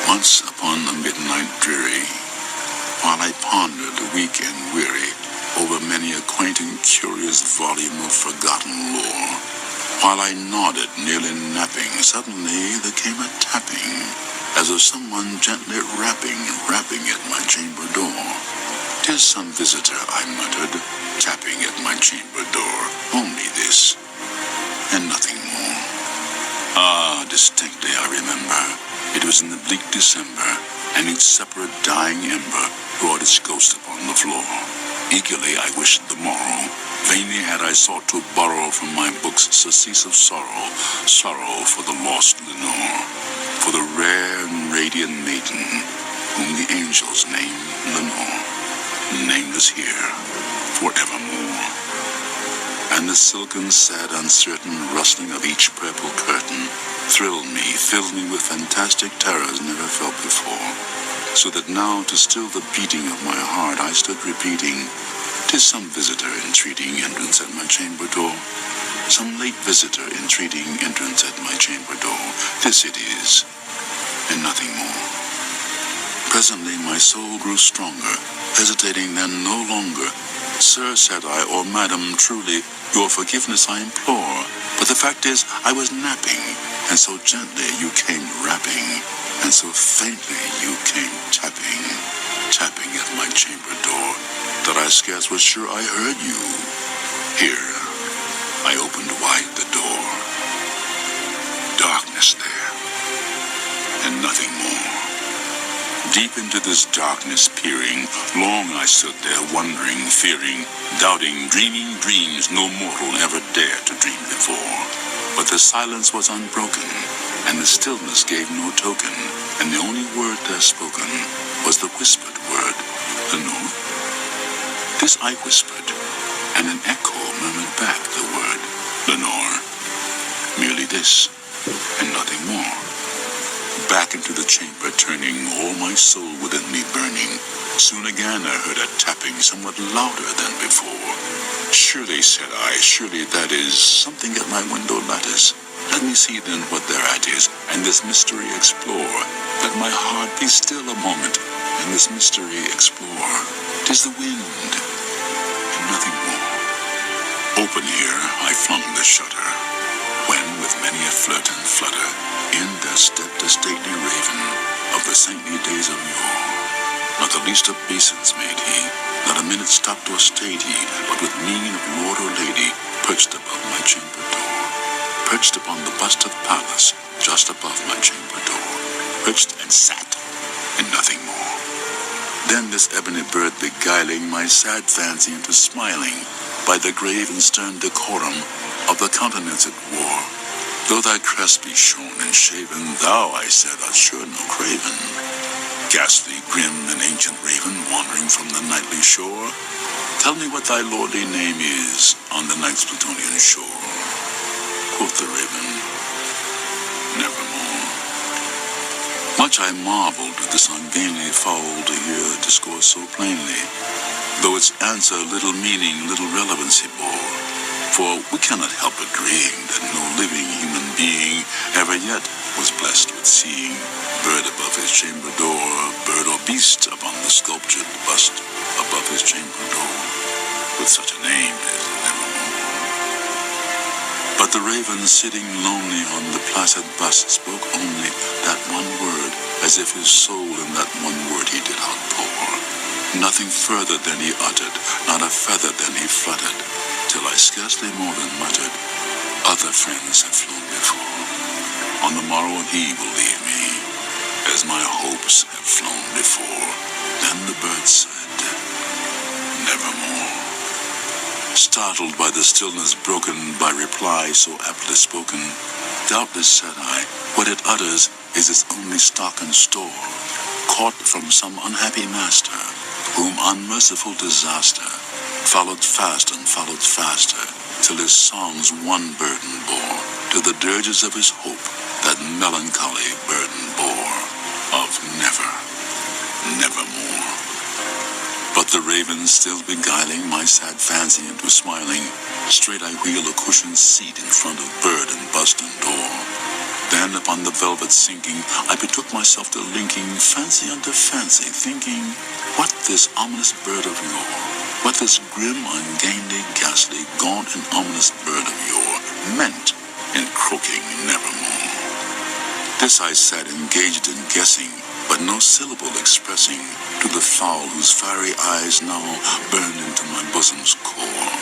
Once upon a midnight dreary, while I pondered weak and weary over many a quaint and curious volume of forgotten lore, while I nodded, nearly napping, suddenly there came a tapping, as of someone gently rapping at my chamber door. "'Tis some visitor," I muttered, tapping at my chamber door. "Only this, and nothing more." Ah, distinctly I remember. It was in the bleak December, and each separate dying ember brought its ghost upon the floor. Eagerly I wished the morrow. Vainly had I sought to borrow from my books surcease of sorrow, sorrow for the lost Lenore, for the rare and radiant maiden whom the angels name Lenore, nameless here forevermore. And the silken, sad, uncertain rustling of each purple curtain thrilled me, filled me with fantastic terrors never felt before, so that now, to still the beating of my heart, I stood repeating, "'Tis some visitor entreating entrance at my chamber door, some late visitor entreating entrance at my chamber door. This it is, and nothing more." Presently my soul grew stronger, hesitating then no longer. "Sir," said I, "or madam, truly, your forgiveness I implore, but the fact is I was napping, and so gently you came rapping, and so faintly you came tapping, tapping at my chamber door, that I scarce was sure I heard you. Here, I opened wide the door. Darkness there, and nothing more. Deep into this darkness peering, long I stood there wondering, fearing, doubting, dreaming dreams no mortal ever dared to dream before. But the silence was unbroken, and the stillness gave no token, and the only word there spoken was the whispered word, Lenore. This I whispered, and an echo murmured back the word, Lenore. Merely this, and nothing more. Back into the chamber turning, all my soul within me burning, soon again I heard a tapping somewhat louder than before. "Surely," said I, "surely that is something at my window lattice. Let me see then what thereat is, and this mystery explore. Let my heart be still a moment, and this mystery explore. 'Tis the wind, and nothing more." Open here I flung the shutter, when with many a flirt and flutter, in there stepped a stately raven of the saintly days of yore. Not the least obeisance made he, not a minute stopped or stayed he, but with mien of lord or lady, perched above my chamber door, perched upon the bust of Pallas, just above my chamber door, perched and sat, and nothing more. Then this ebony bird beguiling my sad fancy into smiling, by the grave and stern decorum of the countenance it wore. "Though thy crest be shorn and shaven, thou," I said, "art sure no craven. Ghastly, grim, and ancient raven, wandering from the nightly shore, tell me what thy lordly name is on the night's Plutonian shore." Quoth the raven, "Nevermore." Much I marveled at this ungainly fowl to hear discourse so plainly, though its answer little meaning, little relevancy bore. For we cannot help agreeing that no living human being ever yet was blessed with seeing bird above his chamber door, bird or beast upon the sculptured bust above his chamber door, with such a name as Nevermore. But the raven, sitting lonely on the placid bust, spoke only that one word, as if his soul in that one word he did outpour. Nothing further than he uttered, not a feather than he fluttered, till I scarcely more than muttered, "Other friends have flown before. On the morrow he will leave me, as my hopes have flown before." Then the bird said, "Nevermore." Startled by the stillness broken by reply so aptly spoken, "Doubtless," said I, "what it utters is its only stock and store, caught from some unhappy master, whom unmerciful disaster followed fast and followed faster, till his songs one burden bore, to the dirges of his hope that melancholy burden bore, of never, nevermore." But the raven still beguiling my sad fancy into smiling, straight I wheel a cushioned seat in front of bird and bust and door. Then upon the velvet sinking, I betook myself to linking fancy unto fancy, thinking what this ominous bird of yore, what this grim, ungainly, ghastly, gaunt, and ominous bird of yore meant in croaking nevermore. This I sat engaged in guessing, but no syllable expressing to the fowl whose fiery eyes now burned into my bosom's core.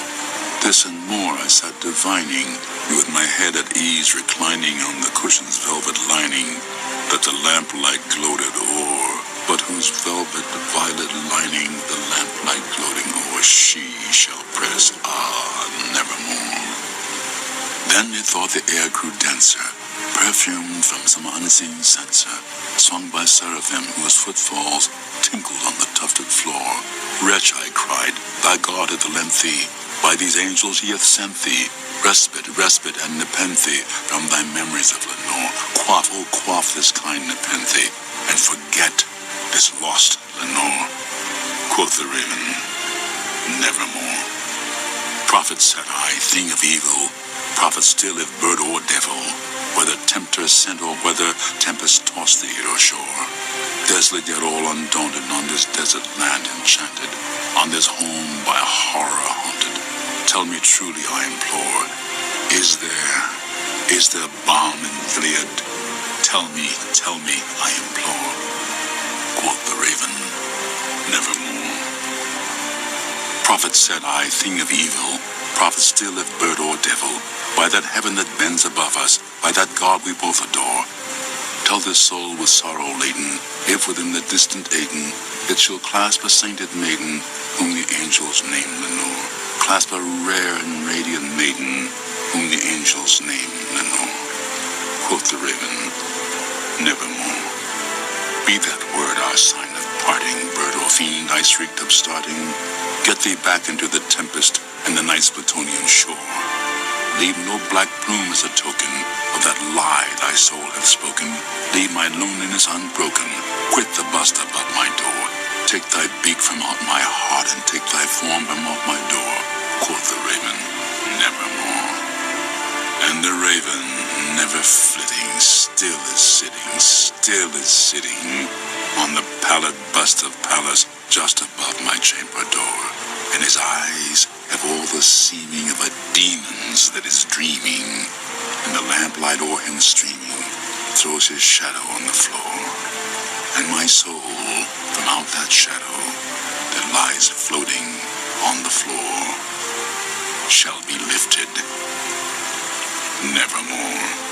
This and more I sat divining, with my head at ease reclining on the cushion's velvet lining, that the lamplight gloated o'er, but whose velvet violet lining the lamplight gloating o'er she shall press, nevermore. Then methought the air grew denser, perfumed from some unseen censer, sung by seraphim whose footfalls tinkled on the tufted floor. Wretch, I cried, thy God hath lent thee, by these angels he hath sent thee, respite, respite, and nepenthe from thy memories of Lenore. Quaff, oh quaff this kind nepenthe, and forget this lost Lenore. Quoth the raven, nevermore. Prophet said I, thing of evil, prophet still if bird or devil, whether tempter sent or whether tempest tossed thee or shore. Desolate yet all undaunted on this desert land enchanted, on this home by horror haunted. Tell me truly, I implore, is there balm in Gilead? Tell me, I implore. Quoth the raven, nevermore. Prophet said I, thing of evil, prophet still if bird or devil, by that heaven that bends above us, by that God we both adore. Tell this soul with sorrow laden, if within the distant Aden, it shall clasp a sainted maiden, whom the angels name Lenore. Clasp a rare and radiant maiden, whom the angels name Lenore. Quoth the raven, nevermore. Be that word our sign of parting, bird or fiend, I shrieked upstarting. Get thee back into the tempest and the night's Plutonian shore. Leave no black plume as a token of that lie thy soul hath spoken. Leave my loneliness unbroken. Quit the bust above my door. Take thy beak from out my heart, and take thy form from out my door. Quoth the raven, nevermore. And the raven, never flitting, still is sitting on the pallid bust of Pallas just above my chamber door. And his eyes have all the seeming of a demon's that is dreaming, and the lamplight o'er him streaming throws his shadow on the floor. And my soul, from out that shadow that lies floating on the floor, shall be lifted nevermore.